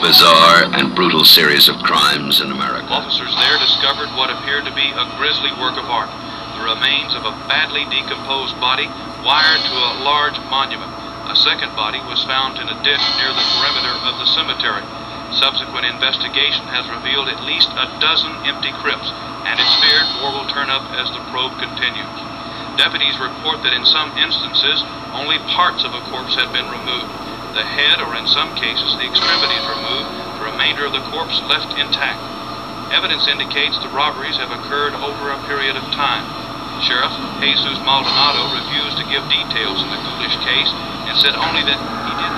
bizarre and brutal series of crimes in America. Officers there discovered what appeared to be a grisly work of art. The remains of a badly decomposed body wired to a large monument. A second body was found in a ditch near the perimeter of the cemetery. Subsequent investigation has revealed at least a dozen empty crypts, and it's feared more will turn up as the probe continues. Deputies report that in some instances, only parts of a corpse had been removed. The head, or in some cases the extremities removed, the remainder of the corpse left intact. Evidence indicates the robberies have occurred over a period of time. Sheriff Jesus Maldonado refused to give details in the Goodish case and said only that he did